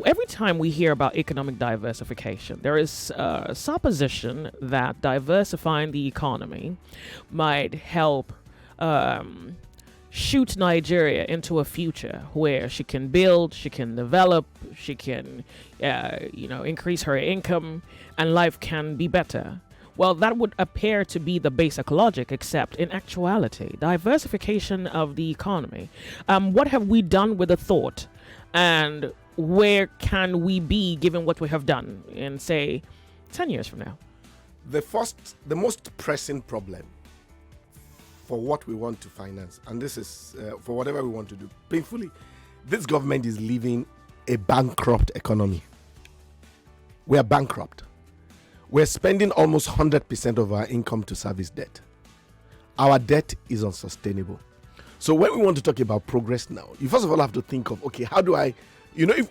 Every time we hear about economic diversification, there is supposition that diversifying the economy might help shoot Nigeria into a future where she can build, she can develop, she can, increase her income, and life can be better. Well, that would appear to be the basic logic, except in actuality, diversification of the economy. What have we done with the thought? And where can we be given what we have done in, say, 10 years from now? The most pressing problem for what we want to finance, and this is for whatever we want to do, painfully, this government is living a bankrupt economy. We are bankrupt. We're spending almost 100% of our income to service debt. Our debt is unsustainable. So when we want to talk about progress now, you first of all have to think of, okay, how do I,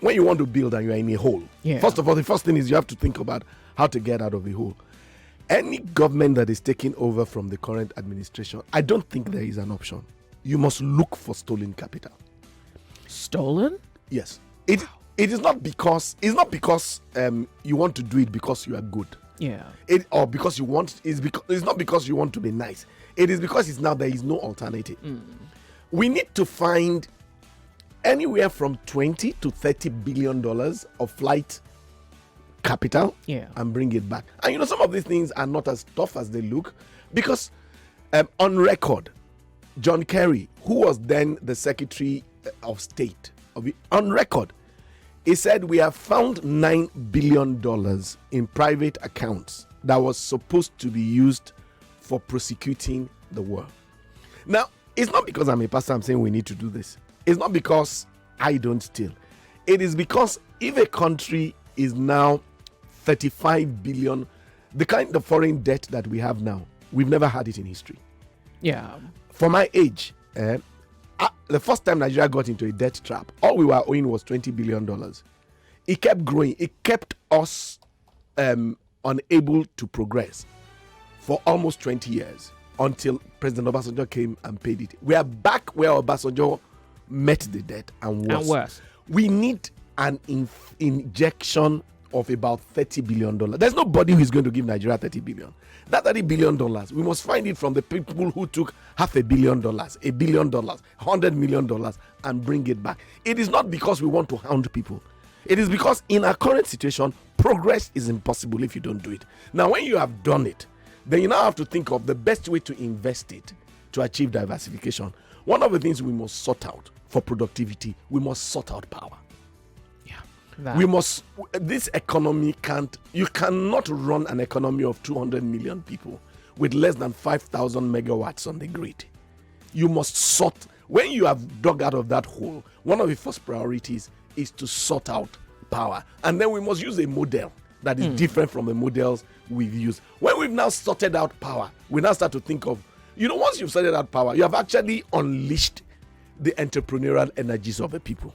when you want to build and you're in a hole, first of all, the first thing is you have to think about how to get out of the hole. Any government that is taking over from the current administration, I don't think there is an option. You must look for stolen capital. Stolen? Yes. It is not because you want to do it because you are good. Yeah. It's not because you want to be nice. It is because it's now there is no alternative. We need to find anywhere from 20 to 30 billion dollars of flight capital and bring it back. And some of these things are not as tough as they look, because on record, John Kerry, who was then the Secretary of State, on record, he said we have found $9 billion in private accounts that was supposed to be used for prosecuting the war. Now, it's not because I'm a pastor I'm saying we need to do this. It's not because I don't steal. It is because if a country is now 35 billion, the kind of foreign debt that we have now, we've never had it in history. Yeah. For my age, the first time Nigeria got into a debt trap, all we were owing was $20 billion. It kept growing. It kept us unable to progress for almost 20 years until President Obasanjo came and paid it. We are back where Obasanjo met the debt and worse. We need an injection of about $30 billion. There's nobody who is going to give Nigeria $30 billion. That $30 billion, we must find it from the people who took $500 million, $1 billion, $100 million and bring it back. It is not because we want to hound people. It is because in our current situation, progress is impossible if you don't do it. Now, when you have done it, then you now have to think of the best way to invest it to achieve diversification. One of the things we must sort out for productivity, we must sort out power. This economy you cannot run an economy of 200 million people with less than 5,000 megawatts on the grid. You must sort, when you have dug out of that hole, one of the first priorities is to sort out power. And then we must use a model that is different from the models we've used. When we've now sorted out power, we now start to think of, once you've sorted out power, you have actually unleashed the entrepreneurial energies of the people.